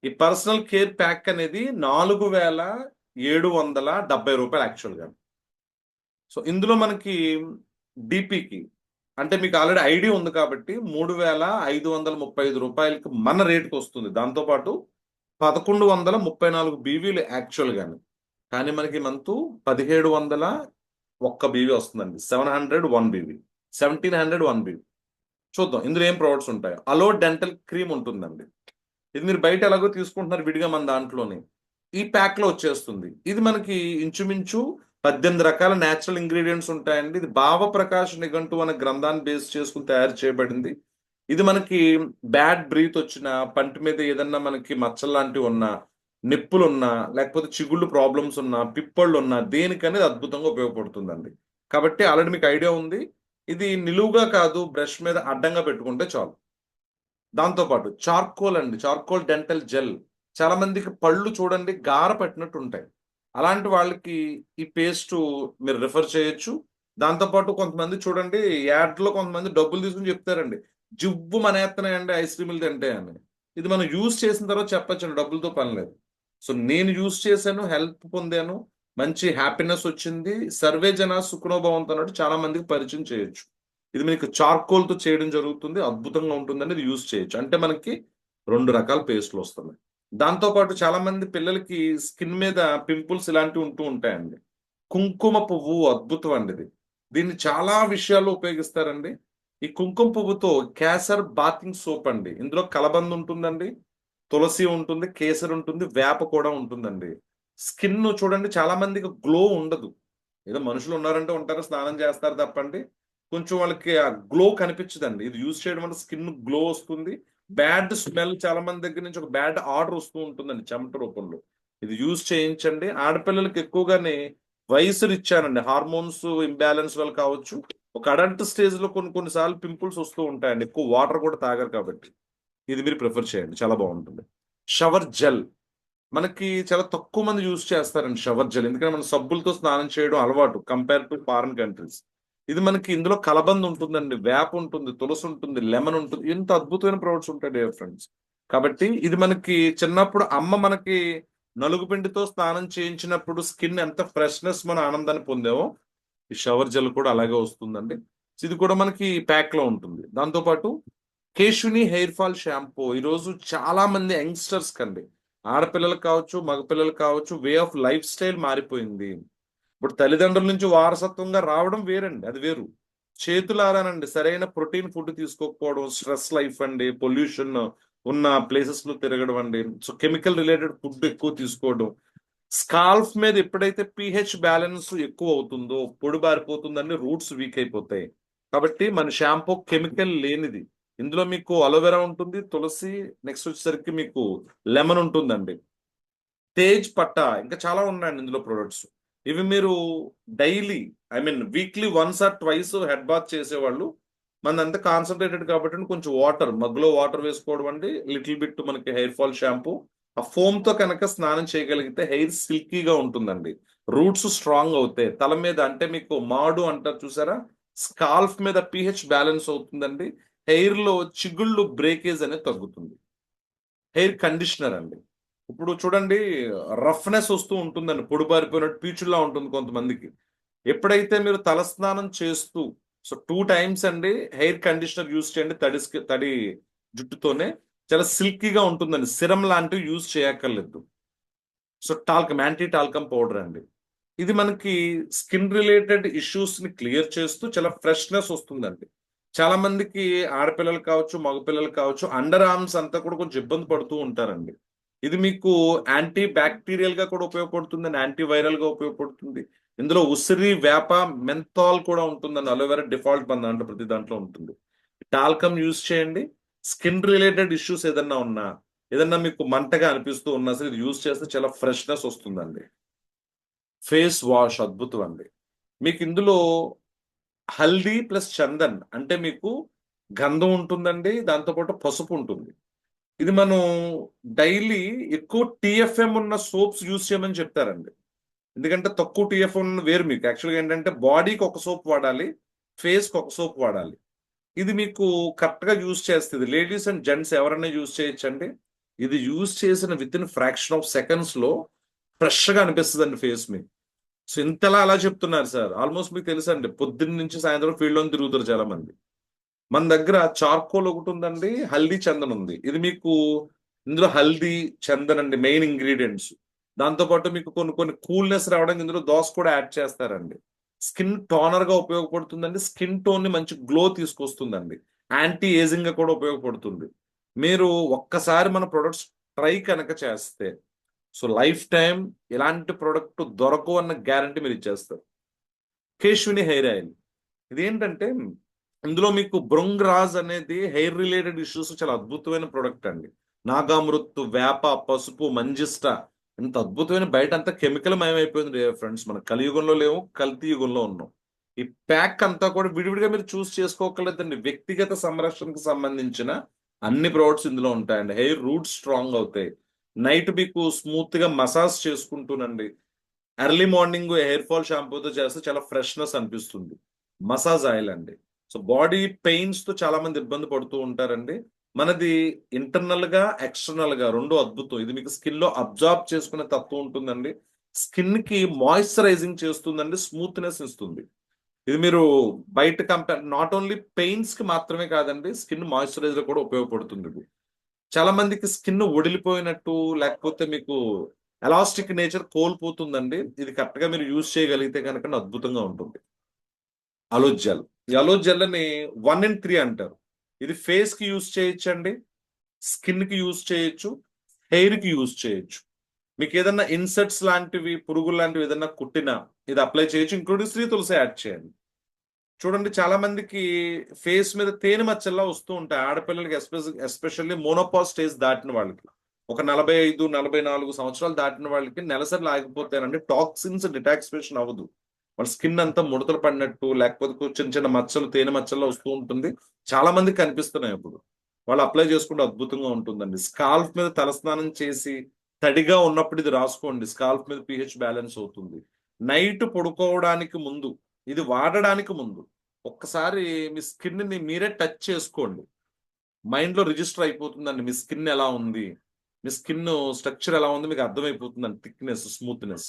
ఈ personal care pack అనేది 4770 యాక్చువల్గా. సో ఇందులో మనకి డిపికి అంటే మీకు ఆల్రెడీ ఐడి ఉంది కాబట్టి 3535 రూపాయలకి మన రేటుకి వస్తుంది. దాంతోపాటు 1134 బీవీలు యాక్చువల్ గాని, కానీ మనకి మంత్ 1701 బీవీ వస్తుందండి. 701 బీవీ, 1701 బీవీ. చూద్దాం ఇందులో ఏం ప్రొడక్ట్స్ ఉంటాయో. అలో డెంటల్ క్రీమ్ ఉంటుందండి. ఇది మీరు బయట ఎలాగో తీసుకుంటున్నారు విడిగా, మన దాంట్లోనే ఈ ప్యాక్ లో వచ్చేస్తుంది. ఇది మనకి ఇంచుమించు 18 రకాల నేచురల్ ఇంగ్రీడియంట్స్ ఉంటాయండి. ఇది భావప్రకాష్ నిఘంటు అనే గ్రంథాన్ని బేస్ చేసుకుని తయారు చేయబడింది. ఇది మనకి బ్యాడ్ బ్రీత్ వచ్చిన, పంటి మీద ఏదన్నా మనకి మచ్చలు లాంటివి ఉన్నా, నొప్పులు ఉన్నా, లేకపోతే చిగుళ్ళు ప్రాబ్లమ్స్ ఉన్నా, పిప్పళ్ళు ఉన్నా, దేనికనేది అద్భుతంగా ఉపయోగపడుతుందండి. కాబట్టి ఆల్రెడీ మీకు ఐడియా ఉంది. ఇది నిలువుగా కాదు, బ్రష్ మీద అడ్డంగా పెట్టుకుంటే చాలు. దాంతోపాటు చార్కోల్ అండి, చార్కోల్ డెంటల్ జెల్. చాలా మందికి పళ్ళు చూడండి గార పట్టినట్టు ఉంటాయి. అలాంటి వాళ్ళకి ఈ పేస్ట్ మీరు రిఫర్ చేయొచ్చు. దాంతోపాటు కొంతమంది చూడండి యాడ్లో కొంతమంది డబ్బులు తీసుకుని చెప్తారండి, జివ్వు మనేస్తున్నాయండి ఐస్ క్రీములు తింటే అని. ఇది మనం యూజ్ చేసిన తర్వాత చెప్పచ్చండి, డబ్బులతో పని లేదు. సో నేను యూజ్ చేశాను, హెల్ప్ పొందాను, మంచి హ్యాపీనెస్ వచ్చింది. సర్వే జన సుఖనోభవంతో అన్నట్టు చాలా మందికి పరిచయం చేయొచ్చు. ఇది మీకు చార్కోల్ తో చేయడం జరుగుతుంది, అద్భుతంగా ఉంటుందని ఇది యూజ్ చేయొచ్చు. అంటే మనకి 2 రకాల పేస్ట్లు వస్తున్నాయి. దాంతో పాటు చాలా మంది పిల్లలకి స్కిన్ మీద పింపుల్స్ ఇలాంటివి ఉంటూ ఉంటాయండి. కుంకుమ పువ్వు అద్భుతం అండి ఇది. దీన్ని చాలా విషయాల్లో ఉపయోగిస్తారండి. ఈ కుంకుమ పువ్వుతో కేసర్ బాతింగ్ సోప్ అండి. ఇందులో కలబంద ఉంటుందండి, తులసి ఉంటుంది, కేసర్ ఉంటుంది, వేప కూడా ఉంటుందండి. స్కిన్ చూడండి చాలా మందికి గ్లో ఉండదు. ఏదో మనుషులు ఉన్నారంటే ఉంటారు, స్నానం చేస్తారు తప్పండి, కొంచెం వాళ్ళకి ఆ గ్లో కనిపించదండి. ఇది యూజ్ చేయడం వల్ల స్కిన్ గ్లో వస్తుంది. బ్యాడ్ స్మెల్ చాలా మంది దగ్గర నుంచి ఒక బ్యాడ్ ఆర్డర్ వస్తూ ఉంటుందండి చెమట రూపంలో. ఇది యూజ్ చేయించండి. ఆడపిల్లలకి ఎక్కువగానే వయసు ఇచ్చానండి, హార్మోన్స్ ఇంబ్యాలెన్స్ వల్ల కావచ్చు, ఒక అడల్ట్ స్టేజ్ లో కొన్నిసార్లు పింపుల్స్ వస్తూ ఉంటాయండి, ఎక్కువ వాటర్ కూడా తాగరు కాబట్టి. ఇది మీరు ప్రిఫర్ చేయండి, చాలా బాగుంటుంది. షవర్ జెల్ మనకి చాలా తక్కువ మంది యూజ్ చేస్తారండి షవర్ జెల్, ఎందుకంటే మన సబ్బులతో స్నానం చేయడం అలవాటు కంపేర్ టు ఫారిన్ కంట్రీస్. ఇది మనకి ఇందులో కలబంద ఉంటుందండి, వేప ఉంటుంది, తులసి ఉంటుంది, లెమన్ ఉంటుంది, ఎంత అద్భుతమైన ప్రొడక్ట్స్ ఉంటాయి డియర్ ఫ్రెండ్స్. కాబట్టి ఇది మనకి చిన్నప్పుడు అమ్మ మనకి నలుగు పిండితో స్నానం చేయించినప్పుడు స్కిన్ ఎంత ఫ్రెష్నెస్ మన ఆనందాన్ని పొందామో, ఈ షవర్ జెల్ కూడా అలాగే వస్తుందండి. ఇది కూడా మనకి ప్యాక్ లో ఉంటుంది. దాంతోపాటు కేశుని హెయిర్ ఫాల్ షాంపూ ఈరోజు చాలా మంది యంగ్స్టర్స్ కండి, ఆడపిల్లలకు కావచ్చు, మగపిల్లలకు కావచ్చు, వే ఆఫ్ లైఫ్ స్టైల్ మారిపోయింది. ఇప్పుడు తల్లిదండ్రుల నుంచి వారసత్వంగా రావడం వేరండి, అది వేరు. చేతులారానండి సరైన ప్రోటీన్ ఫుడ్ తీసుకోకపోవడం, స్ట్రెస్ లైఫ్ అండి, పొల్యూషన్ ఉన్న ప్లేసెస్ లో తిరగడం అండి, సో కెమికల్ రిలేటెడ్ ఫుడ్ ఎక్కువ తీసుకోవడం, స్కాల్ఫ్ మీద ఎప్పుడైతే పిహెచ్ బ్యాలెన్స్ ఎక్కువ అవుతుందో పొడి బారిపోతుందండి, రూట్స్ వీక్ అయిపోతాయి. కాబట్టి మన షాంపూ కెమికల్ లేనిది. ఇందులో మీకు అలోవెరా ఉంటుంది, తులసి, నెక్స్ట్ వచ్చేసరికి మీకు లెమన్ ఉంటుందండి, తేజ్ పట్టా, ఇంకా చాలా ఉన్నాయండి ఇందులో ప్రొడక్ట్స్. ఇవి మీరు daily, I mean weekly once or twice head bath చేసేవాళ్ళు, మనదంతా కాన్సన్ట్రేటెడ్ కాబట్టి కొంచెం వాటర్, మగ్గులో వాటర్ వేసుకోవడం అండి, లిటిల్ బిట్ మనకి హెయిర్ ఫాల్ షాంపూ, ఆ ఫోమ్ తో కనుక స్నానం చేయగలిగితే హెయిర్ సిల్కీగా ఉంటుందండి, రూట్స్ స్ట్రాంగ్ అవుతాయి. తల మీద అంటే మీకు మాడు అంటారు చూసారా, స్కాల్ఫ్ మీద పిహెచ్ బ్యాలెన్స్ అవుతుందండి, హెయిర్ లో చిగుళ్ళు బ్రేకేజ్ అనేది తగ్గుతుంది. హెయిర్ కండిషనర్ అండి. ఇప్పుడు చూడండి రఫ్నెస్ వస్తూ ఉంటుందండి, పొడిబారిపోయినట్టు పీచుల్లా ఉంటుంది కొంతమందికి. ఎప్పుడైతే మీరు తలస్నానం చేస్తూ, సో 2 టైమ్స్ అండి హెయిర్ కండిషనర్ యూజ్ చేయండి, తడి జుట్టుతోనే చాలా సిల్కీగా ఉంటుందండి, సిరం లాంటివి యూజ్ చేయక్కర్లేదు. So talcum, anti talcum powder అండి. ఇది మనకి స్కిన్ రిలేటెడ్ ఇష్యూస్ ని క్లియర్ చేస్తూ చాలా ఫ్రెష్నెస్ వస్తుందండి. చాలా మందికి ఆడపిల్లలు కావచ్చు, మగపిల్లలు కావచ్చు, అండర్ ఆర్మ్స్ అంతా కూడా కొంచెం ఇబ్బంది పడుతూ ఉంటారండి. ఇది మీకు యాంటీ బ్యాక్టీరియల్ గా కూడా ఉపయోగపడుతుందండి, యాంటీ వైరల్ గా ఉపయోగపడుతుంది. ఇందులో ఉసిరి, వేప, మెంథాల్ కూడా ఉంటుందండి, అలోవెరా డిఫాల్ట్ మన దాంట్లో ప్రతి దాంట్లో ఉంటుంది. టాల్కమ్ యూజ్ చేయండి. స్కిన్ రిలేటెడ్ ఇష్యూస్ ఏదన్నా ఉన్నా, ఏదన్నా మీకు మంటగా అనిపిస్తూ ఉన్నా సరే ఇది యూజ్ చేస్తే చాలా ఫ్రెష్నెస్ వస్తుందండి. ఫేస్ వాష్ అద్భుతం అండి. మీకు ఇందులో హల్దీ ప్లస్ చందన్ అంటే మీకు గంధం ఉంటుందండి, దాంతోపాటు పసుపు ఉంటుంది. ఇది మనం డైలీ ఎక్కువ టిఎఫ్ఎం ఉన్న సోప్స్ యూజ్ చేయమని చెప్తారండి. ఎందుకంటే తక్కువ టిఎఫ్ఎం ఉన్న వేరు, మీకు యాక్చువల్గా ఏంటంటే బాడీకి ఒక సోప్ వాడాలి, ఫేస్కి ఒక సోప్ వాడాలి. ఇది మీకు కరెక్ట్ గా యూజ్ చేస్తుంది. లేడీస్ అండ్ జెంట్స్ ఎవరైనా యూజ్ చేయొచ్చండి. ఇది యూజ్ చేసిన with in fraction of seconds లో ఫ్రెష్ గా అనిపిస్తుంది అండి ఫేస్ మీ. సో ఇంతలా అలా చెప్తున్నారు సార్. ఆల్మోస్ట్ మీకు తెలుసు అండి, పొద్దున్న నుంచి సాయంత్రం ఫీల్డ్ లో తిరుగుతారు చాలా మంది. మన దగ్గర చార్కోల్ ఒకటి ఉందండి, హల్దీ చందన్ ఉంది. ఇది మీకు ఇందులో హల్దీ చందన్ అండి మెయిన్ ఇంగ్రీడియంట్స్. దాంతో పాటు మీకు కొన్ని కొన్ని కూల్నెస్ రావడానికి ఇందులో దోస కూడా యాడ్ చేస్తారండి. స్కిన్ టోనర్ గా ఉపయోగపడుతుందండి. స్కిన్ టోన్ ని మంచి గ్లో తీసుకొస్తుందండి. యాంటీ ఏజింగ్ గా కూడా ఉపయోగపడుతుంది. మీరు ఒక్కసారి మన ప్రొడక్ట్స్ ట్రై కనుక చేస్తే, సో లైఫ్ టైం ఇలాంటి ప్రొడక్ట్ దొరకవు అన్న గ్యారంటీ మీరు ఇచ్చేస్తారు. కేశుని హెయిర్ ఆయిల్ ఇదేంటంటే, ఇందులో మీకు భృంగరాజ్ అనేది హెయిర్ రిలేటెడ్ ఇష్యూస్ చాలా అద్భుతమైన ప్రొడక్ట్ అండి. నాగామృత్, వేప, పసుపు, మంజిష్ట, ఇంత అద్భుతమైన, బయట అంతా కెమికల్ మయమైపోయింది ఫ్రెండ్స్. మన కలియుగంలో లేవు, కల్తీ యుగంలో ఉన్నాం. ఈ ప్యాక్ అంతా కూడా విడివిడిగా మీరు చూస్ చేసుకోకలేదండి. వ్యక్తిగత సంరక్షణకు సంబంధించిన అన్ని ప్రొడక్ట్స్ ఇందులో ఉంటాయండి. హెయిర్ రూట్స్ స్ట్రాంగ్ అవుతాయి. నైట్ మీకు స్మూత్ గా మసాజ్ చేసుకుంటూనండి, ఎర్లీ మార్నింగ్ హెయిర్ ఫాల్ షాంపూతో చేస్తే చాలా ఫ్రెష్నెస్ అనిపిస్తుంది. మసాజ్ ఆయిల్ అండి. సో బాడీ పెయిన్స్ తో చాలా మంది ఇబ్బంది పడుతూ ఉంటారండి. మనది ఇంటర్నల్ గా ఎక్స్టర్నల్ గా రెండు అద్భుతం. ఇది మీకు స్కిన్ లో అబ్జార్బ్ చేసుకునే తత్వం ఉంటుందండి. స్కిన్ కి మాయిశ్చరైజింగ్ చేస్తుందండి, స్మూత్నెస్ ఇస్తుంది. ఇది మీరు బయట కంపేర్, నాట్ ఓన్లీ పెయిన్స్ కి మాత్రమే కాదండి, స్కిన్ మాయిశ్చరైజర్ కూడా ఉపయోగపడుతుంది ఇది. చాలా మందికి స్కిన్ ఒడిలిపోయినట్టు, లేకపోతే మీకు ఎలాస్టిక్ నేచర్ కోల్పోతుందండి. ఇది కరెక్ట్ గా మీరు యూజ్ చేయగలిగితే కనుక అద్భుతంగా ఉంటుంది. అలో జెల్. ఈ అలో జెల్ ని 1 in 3 అంటారు. ఇది ఫేస్ కి యూజ్ చేయొచ్చండి, స్కిన్ కి యూజ్ చేయొచ్చు, హెయిర్ కి యూజ్ చేయొచ్చు. మీకు ఏదన్నా ఇన్సెట్స్ లాంటివి, పురుగులు లాంటివి ఏదన్నా కుట్టినా ఇది అప్లై చేయొచ్చు. ఇంక్లూడింగ్ శ్రీ తులసి యాడ్ చేయండి. చూడండి, చాలా మందికి ఫేస్ మీద తేనె మచ్చల్లా వస్తూ ఉంటాయి. ఆడపిల్లలకి ఎస్పెషల్లీ మోనోపాజ్ స్టేజ్ దాటిన వాళ్ళకి, ఒక 45-44 సంవత్సరాలు దాటిన వాళ్ళకి నెలసరి ఆగిపోతాయండి. టాక్సిన్స్ డిటాక్సిఫికేషన్ అవ్వదు. వాళ్ళ స్కిన్ అంతా ముడతలు పడినట్టు, లేకపోతే చిన్న చిన్న మచ్చలు, తేనె మచ్చల్లో వస్తూ ఉంటుంది. చాలా మందికి కనిపిస్తున్నాయి. ఇప్పుడు వాళ్ళు అప్లై చేసుకుంటే అద్భుతంగా ఉంటుందండి. స్కాల్ఫ్ మీద తలస్నానం చేసి తడిగా ఉన్నప్పుడు ఇది రాసుకోండి. స్కాల్ఫ్ మీద pH బ్యాలెన్స్ అవుతుంది. నైట్ పడుకోవడానికి ముందు, ఇది వాడడానికి ముందు ఒక్కసారి మీ స్కిన్ ని మీరే టచ్ చేసుకోండి. మైండ్ లో రిజిస్టర్ అయిపోతుందండి మీ స్కిన్ ఎలా ఉంది, మీ స్కిన్ స్ట్రక్చర్ ఎలా ఉంది మీకు అర్థమైపోతుందండి. Thickness, smoothness.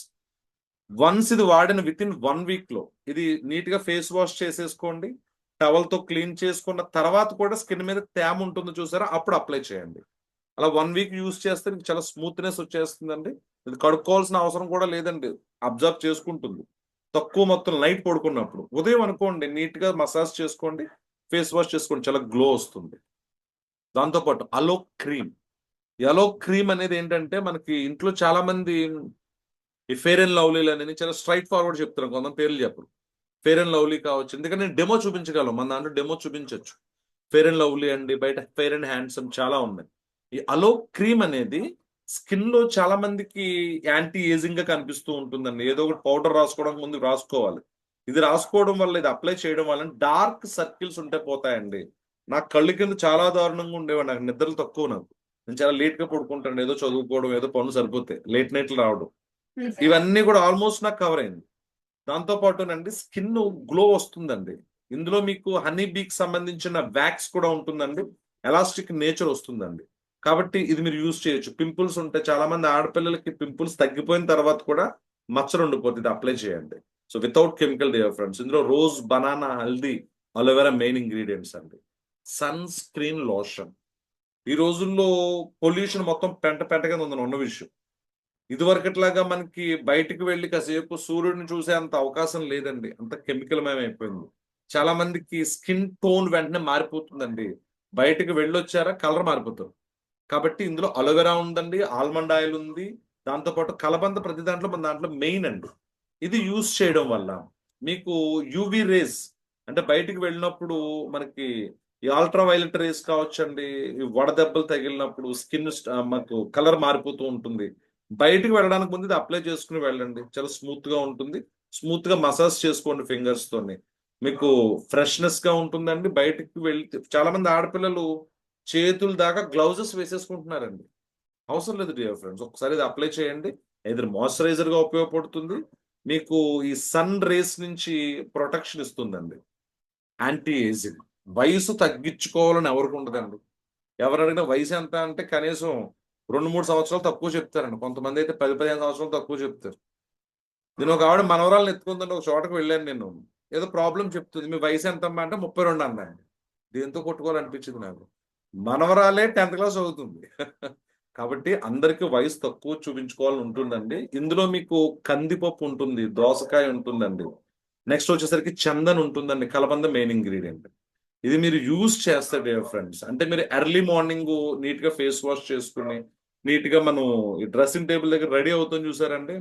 వన్స్ ఇది వాడిన విత్ ఇన్ 1 week లో ఇది నీట్ గా ఫేస్ వాష్ చేసేసుకోండి. టవల్ తో క్లీన్ చేసుకున్న తర్వాత కూడా స్కిన్ మీద తేమ ఉంటుంది చూసారా, అప్పుడు అప్లై చేయండి. అలా 1 week యూజ్ చేస్తే మీకు చాలా స్మూత్నెస్ వచ్చేస్తుందండి. ఇది కడుక్కోవాల్సిన అవసరం కూడా లేదండి, అబ్జర్వ్ చేసుకుంటుంది. తక్కువ మొత్తం నైట్ పడుకున్నప్పుడు, ఉదయం అనుకోండి నీట్ గా మసాజ్ చేసుకోండి, ఫేస్ వాష్ చేసుకోండి, చాలా గ్లో వస్తుంది. దాంతోపాటు అలో క్రీమ్. ఎలో క్రీమ్ అనేది ఏంటంటే, మనకి ఇంట్లో చాలా మంది ఈ ఫెయిర్ అండ్ లవ్లీలు అనేది చాలా స్ట్రైట్ ఫార్వర్డ్ చెప్తారు, కొంత పేర్లు చెప్పరు. ఫెయిర్ అండ్ లవ్లీ కావచ్చు, ఎందుకంటే నేను డెమో చూపించగలం, మన దాంట్లో డెమో చూపించవచ్చు. ఫెయిర్ అండ్ లవ్లీ అండి, బయట ఫెయిర్ అండ్ హ్యాండ్సమ్ చాలా ఉన్నాయి. ఈ అలో క్రీమ్ అనేది స్కిన్ లో చాలా మందికి యాంటీ ఏజింగ్ గా కనిపిస్తూ ఉంటుందండి. ఏదో ఒకటి పౌడర్ రాసుకోవడానికి ముందు రాసుకోవాలి. ఇది రాసుకోవడం వల్ల, ఇది అప్లై చేయడం వల్ల డార్క్ సర్కిల్స్ ఉంటే పోతాయండి. నాకు కళ్ళు కింద చాలా దారుణంగా ఉండేవాడు, నాకు నిద్రలు తక్కువ. నేను చాలా లేట్ గా పడుకుంటాను, ఏదో చదువుకోవడం, ఏదో పనులు సరిపోతాయి, లేట్ నైట్లు రావడం, ఇవన్నీ కూడా ఆల్మోస్ట్ నాకు కవర్ అయింది. దాంతో పాటునండి స్కిన్ గ్లో వస్తుందండి. ఇందులో మీకు హనీ బీకి సంబంధించిన వ్యాక్స్ కూడా ఉంటుందండి. ఎలాస్టిక్ నేచర్ వస్తుందండి. కాబట్టి ఇది మీరు యూజ్ చేయొచ్చు. పింపుల్స్ ఉంటే, చాలా మంది ఆడపిల్లలకి పింపుల్స్ తగ్గిపోయిన తర్వాత కూడా మచ్చలు ఉండిపోతుంది, ఇది అప్లై చేయండి. So without chemical dear friends. ఇందులో రోజ్, బనానా, హల్దీ, అలోవెరా మెయిన్ ఇంగ్రీడియంట్స్ అండి. Sunscreen lotion. ఈ రోజుల్లో పొల్యూషన్ మొత్తం పెంట పెంటగా ఉందని ఉన్న విషయం. ఇదివరకట్లాగా మనకి బయటికి వెళ్ళి కాసేపు సూర్యుడిని చూసే అంత అవకాశం లేదండి, అంత కెమికల్ మయమైపోయింది. చాలా మందికి స్కిన్ టోన్ వెంటనే మారిపోతుందండి. బయటికి వెళ్ళొచ్చారా కలర్ మారిపోతారు. కాబట్టి ఇందులో అలోవెరా ఉందండి, ఆల్మండ్ ఆయిల్ ఉంది, దాంతోపాటు కలబంద ప్రతి దాంట్లో మన దాంట్లో మెయిన్ అండి. ఇది యూజ్ చేయడం వల్ల మీకు యూవి రేస్, అంటే బయటికి వెళ్ళినప్పుడు మనకి ఈ అల్ట్రా వైలెట్ రేస్ కావచ్చండి, ఈ వడదెబ్బలు తగిలినప్పుడు స్కిన్ మనకు కలర్ మారిపోతూ ఉంటుంది. బయటికి వెళ్ళడానికి ముందు ఇది అప్లై చేసుకుని వెళ్ళండి, చాలా స్మూత్ గా ఉంటుంది. స్మూత్ గా మసాజ్ చేసుకోండి ఫింగర్స్ తోని, మీకు ఫ్రెష్నెస్ గా ఉంటుందండి. బయటికి వెళ్తే చాలా మంది ఆడపిల్లలు చేతుల దాకా గ్లౌజెస్ వేసేసుకుంటున్నారండి. అవసరం లేదు డియర్ ఫ్రెండ్స్, ఒకసారి ఇది అప్లై చేయండి. ఇది మాయిశ్చరైజర్ గా ఉపయోగపడుతుంది, మీకు ఈ సన్ రేస్ నుంచి ప్రొటెక్షన్ ఇస్తుందండి. Anti ageing. వయసు తగ్గించుకోవాలని ఎవరికి ఉండదండి. ఎవరు అడిగినా వయసు ఎంత అంటే కనీసం 2-3 సంవత్సరాలు తక్కువ చెప్తారండి. కొంతమంది అయితే 10-15 సంవత్సరాలు తక్కువ చెప్తారు. నేను ఒక ఆవిడ మనవరాలను ఎత్తుకుందంటే ఒక చోటకి వెళ్ళాను నేను. ఏదో ప్రాబ్లం చెప్తుంది. మీ వయసు ఎంతమ్మా అంటే 32 అన్నాను. దేంతో కొట్టుకోవాలనిపించింది నాకు. మనవరాలే 10th క్లాస్ చదువుతుంది. కాబట్టి అందరికి వయసు తక్కువ చూపించుకోవాలని ఉంటుందండి. ఇందులో మీకు కందిపప్పు ఉంటుంది, దోసకాయ ఉంటుందండి. నెక్స్ట్ వచ్చేసరికి చందన్ ఉంటుందండి. కలబంద మెయిన్ ఇంగ్రీడియంట్. ఇది మీరు యూజ్ చేస్తే డియర్ ఫ్రెండ్స్, అంటే మీరు ఎర్లీ మార్నింగ్ నీట్ గా ఫేస్ వాష్ చేసుకుని నీట్ గా మనం ఈ డ్రెస్సింగ్ టేబుల్ దగ్గర రెడీ అవుతాం చూసారండి.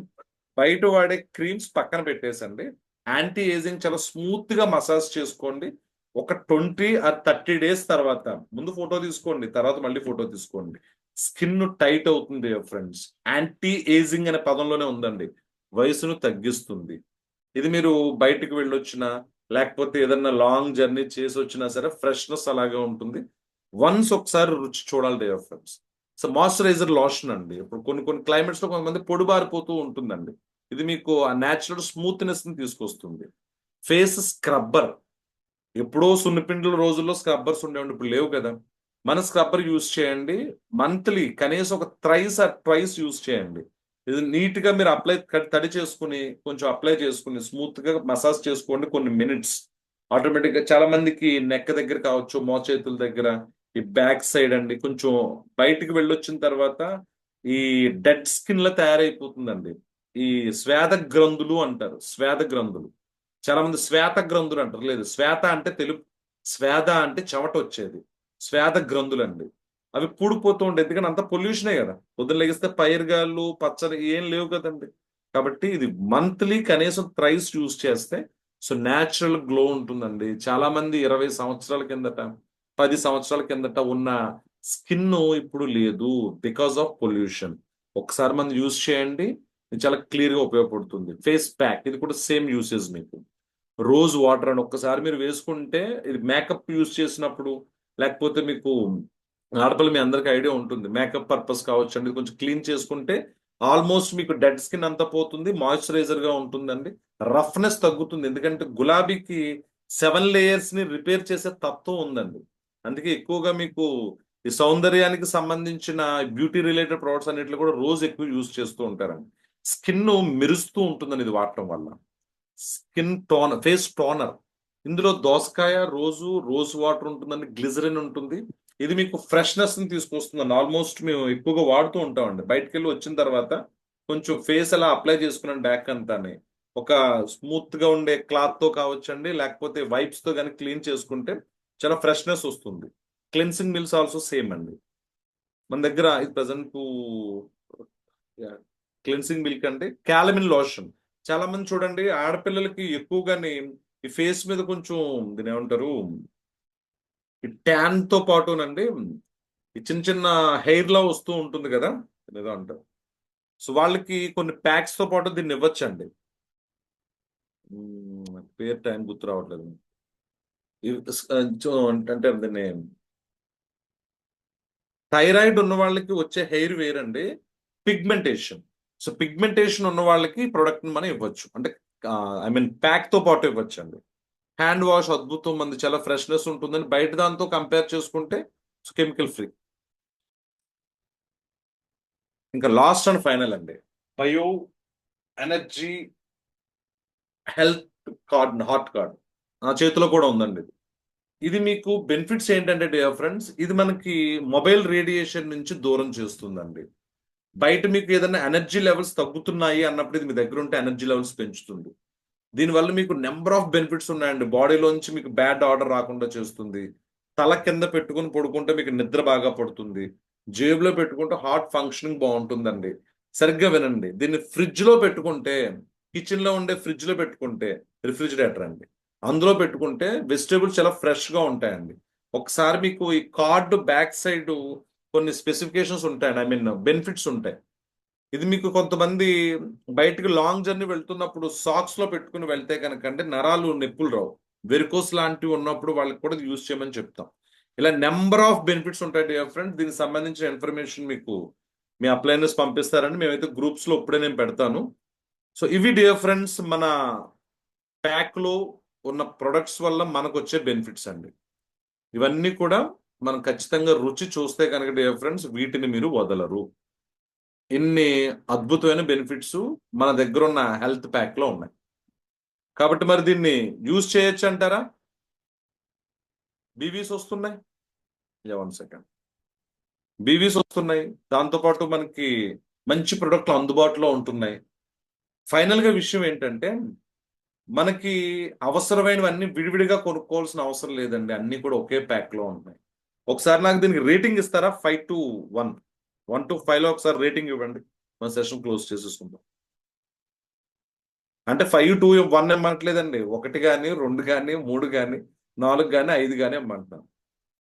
బయట వాడే క్రీమ్స్ పక్కన పెట్టేసండి. యాంటీ ఏజింగ్ చాలా స్మూత్ గా మసాజ్ చేసుకోండి. ఒక 20 ఆర్ 30 డేస్ తర్వాత ముందు ఫోటో తీసుకోండి, తర్వాత మళ్ళీ ఫోటో తీసుకోండి. స్కిన్ టైట్ అవుతుంది ఫ్రెండ్స్. యాంటీ ఏజింగ్ అనే పదంలోనే ఉందండి. వయసును తగ్గిస్తుంది. ఇది మీరు బయటికి వెళ్ళొచ్చినా లేకపోతే ఏదన్నా లాంగ్ జర్నీ చేసి వచ్చినా సరే ఫ్రెష్నెస్ అలాగే ఉంటుంది. వన్స్ ఒకసారి రుచి చూడాలి dear friends. So moisturiser lotion అండి. ఇప్పుడు కొన్ని కొన్ని క్లైమేట్స్ లో కొంతమంది పొడిబారిపోతూ ఉంటుందండి. ఇది మీకు ఆ న్యాచురల్ స్మూత్నెస్ ని తీసుకొస్తుంది. Face scrubber. ఎప్పుడో సున్నిపిండిల రోజుల్లో స్క్రబ్బర్స్ ఉండేవండి, ఇప్పుడు లేవు కదా. మన స్క్రబ్బర్ యూజ్ చేయండి. మంత్లీ కనీసం ఒక థ్రైస్ ఆర్ ట్వైస్ యూజ్ చేయండి. ఇది నీట్ గా మీరు తడి చేసుకుని కొంచెం అప్లై చేసుకుని స్మూత్ గా మసాజ్ చేసుకోండి కొన్ని మినిట్స్. ఆటోమేటిక్ గా చాలా మందికి నెక్ దగ్గర కావచ్చు, మోచేతుల దగ్గర, ఈ బ్యాక్ సైడ్ అండి కొంచెం బయటికి వెళ్ళొచ్చిన తర్వాత ఈ డెడ్ స్కిన్ లా తయారైపోతుందండి. ఈ శ్వేత గ్రంథులు అంటారు. శ్వేత గ్రంథులు. చాలా మంది శ్వేత గ్రంథులు అంటారు. లేదు, శ్వేత అంటే తెలుపు, శ్వేత అంటే చెమట వచ్చేది. శ్వేత గ్రంథులు అండి. అవి పూడిపోతూ ఉంటాయి. ఎందుకంటే అంత పొల్యూషనే కదా. పొద్దున్న లెగిస్తే పైరుగాళ్ళు పచ్చడి ఏం లేవు కదండి. కాబట్టి ఇది మంత్లీ కనీసం థ్రైస్ యూజ్ చేస్తే సో న్యాచురల్ గ్లో ఉంటుందండి. చాలా మంది 20 సంవత్సరాల కిందట, 10 సంవత్సరాల కిందట ఉన్న స్కిన్ ఇప్పుడు లేదు, బికాస్ ఆఫ్ పొల్యూషన్. ఒకసారి మనం యూజ్ చేయండి, ఇది చాలా క్లియర్ గా ఉపయోగపడుతుంది. ఫేస్ ప్యాక్ ఇది కూడా సేమ్ యూసేజ్ మీకు. రోజ్ వాటర్ అని ఒక్కసారి మీరు వేసుకుంటే ఇది మేకప్ యూజ్ చేసినప్పుడు, లేకపోతే మీకు ఆడపిల్ల మీ అందరికి ఐడియా ఉంటుంది, మేకప్ పర్పస్ కావచ్చు అండి, కొంచెం క్లీన్ చేసుకుంటే ఆల్మోస్ట్ మీకు డెడ్ స్కిన్ అంతా పోతుంది, మాయిశ్చరైజర్ గా ఉంటుందండి. రఫ్నెస్ తగ్గుతుంది. ఎందుకంటే గులాబీకి 7 లేయర్స్ ని రిపేర్ చేసే తత్వం ఉందండి. అందుకే ఎక్కువగా మీకు ఈ సౌందర్యానికి సంబంధించిన బ్యూటీ రిలేటెడ్ ప్రొడక్ట్స్ అన్నిట్లో కూడా రోజు ఎక్కువ యూజ్ చేస్తూ ఉంటారండి. స్కిన్ మెరుస్తూ ఉంటుందని ఇది వాడటం వల్ల. Skin toner, face toner. ఇందులో దోసకాయ, రోజ్ వాటర్ ఉంటుందండి, గ్లిజరిన్ ఉంటుంది. ఇది మీకు ఫ్రెష్నెస్ ని తీసుకొస్తుందండి. ఆల్మోస్ట్ మేము ఎక్కువగా వాడుతూ ఉంటామండి. బయటకు వెళ్ళి వచ్చిన తర్వాత కొంచెం ఫేస్ అలా అప్లై చేసుకున్నాను బ్యాక్ అంతాని. ఒక స్మూత్ గా ఉండే క్లాత్ తో కావచ్చండి, లేకపోతే వైప్స్ తో కానీ క్లీన్ చేసుకుంటే చాలా ఫ్రెష్నెస్ వస్తుంది. క్లెన్సింగ్ మిల్స్ ఆల్సో సేమ్ అండి. మన దగ్గర ఇది ప్రజెంట్ క్లెన్సింగ్ మిల్క్ అంటే క్యాలమిన్ లోషన్. చాలా మంది చూడండి ఆడపిల్లలకి ఎక్కువగానే ఈ ఫేస్ మీద కొంచెం దీని ఏమంటారు, ఈ ట్యాన్ తో పాటునండి ఈ చిన్న చిన్న హెయిర్ లో వస్తూ ఉంటుంది కదా, ఏదో అంటారు. సో వాళ్ళకి కొన్ని ప్యాక్స్ తో పాటు దీన్ని ఇవ్వచ్చండి. పేరు టైం గుర్తు రావట్లేదు. అంటే దీన్ని థైరాయిడ్ ఉన్న వాళ్ళకి వచ్చే హెయిర్ వేరండి. పిగ్మెంటేషన్. సో పిగ్మెంటేషన్ ఉన్న వాళ్ళకి ప్రొడక్ట్ మనం ఇవ్వచ్చు. అంటే ఐ మీన్ ప్యాక్ తో పాటు ఇవ్వచ్చు అండి. హ్యాండ్ వాష్ అద్భుతం, మంది చాలా ఫ్రెష్నెస్ ఉంటుందని బయట దాంతో కంపేర్ చేసుకుంటే కెమికల్ ఫ్రీ. ఇంకా లాస్ట్ అండ్ ఫైనల్ అండి, bio energy health card, hot card నా చేతిలో కూడా ఉందండి. ఇది మీకు బెనిఫిట్స్ ఏంటంటే డియర్ ఫ్రెండ్స్, ఇది మనకి మొబైల్ రేడియేషన్ నుంచి దూరం చేస్తుందండి. బయట మీకు ఏదైనా ఎనర్జీ లెవెల్స్ తగ్గుతున్నాయి అన్నప్పుడు ఇది మీ దగ్గర ఉంటే ఎనర్జీ లెవెల్స్ పెంచుతుంది. దీనివల్ల మీకు నెంబర్ ఆఫ్ బెనిఫిట్స్ ఉన్నాయండి. బాడీలోంచి మీకు బ్యాడ్ ఆర్డర్ రాకుండా చేస్తుంది. తల కింద పెట్టుకుని పడుకుంటే మీకు నిద్ర బాగా పడుతుంది. జేబులో పెట్టుకుంటే హార్ట్ ఫంక్షనింగ్ బాగుంటుందండి. సరిగ్గా వినండి, దీన్ని ఫ్రిడ్జ్ లో పెట్టుకుంటే, కిచెన్ లో ఉండే ఫ్రిడ్జ్ లో పెట్టుకుంటే, రిఫ్రిజిరేటర్ అండి, అందులో పెట్టుకుంటే వెజిటేబుల్స్ చాలా ఫ్రెష్ గా ఉంటాయండి. ఒకసారి మీకు ఈ కార్డు బ్యాక్ సైడ్ కొన్ని స్పెసిఫికేషన్స్ ఉంటాయండి, ఐ మీన్ బెనిఫిట్స్ ఉంటాయి. ఇది మీకు కొంతమంది బయటకు లాంగ్ జర్నీ వెళ్తున్నప్పుడు సాక్స్ లో పెట్టుకుని వెళ్తే కనుక అంటే నరాలు నొప్పులు రావు. వెరికోస్ లాంటివి ఉన్నప్పుడు వాళ్ళకి కూడా యూజ్ చేయమని చెప్తాం. ఇలా నెంబర్ ఆఫ్ బెనిఫిట్స్ ఉంటాయి డియర్ ఫ్రెండ్. దీనికి సంబంధించిన ఇన్ఫర్మేషన్ మీకు మీ అప్లైనర్స్ పంపిస్తారని మేమైతే గ్రూప్స్ లో ఇప్పుడే నేను పెడతాను. సో ఇవి డియర్ ఫ్రెండ్స్ మన ప్యాక్ లో ఉన్న ప్రొడక్ట్స్ వల్ల మనకు వచ్చే బెనిఫిట్స్ అండి. ఇవన్నీ కూడా మనం ఖచ్చితంగా రుచి చూస్తే కనుక డియర్ ఫ్రెండ్స్ వీటిని మీరు వదలరు. ఇన్ని అద్భుతమైన బెనిఫిట్స్ మన దగ్గర ఉన్న హెల్త్ ప్యాక్ లో ఉన్నాయి. కాబట్టి మరి దీన్ని యూజ్ చేయొచ్చు అంటారా? బీవీస్ వస్తున్నాయి. 1 సెకండ్. బీవీస్ వస్తున్నాయి, దాంతోపాటు మనకి మంచి ప్రొడక్ట్లు అందుబాటులో ఉంటున్నాయి. ఫైనల్ గా విషయం ఏంటంటే మనకి అవసరమైనవన్నీ విడివిడిగా కొనుక్కోవాల్సిన అవసరం లేదండి. అన్ని కూడా ఒకే ప్యాక్ లో ఉన్నాయి. ఒకసారి నాకు దీనికి రేటింగ్ ఇస్తారా? 5 to 1, 1 to 5 లో ఒకసారి రేటింగ్ ఇవ్వండి. మన సెషన్ క్లోజ్ చేసేసుకుందాం. అంటే 5 to 1 ఇవ్వట్లేదండి. 1 కానీ 2 కానీ 3 కానీ 4 కానీ 5 కానీ ఇమ్మంటున్నాను.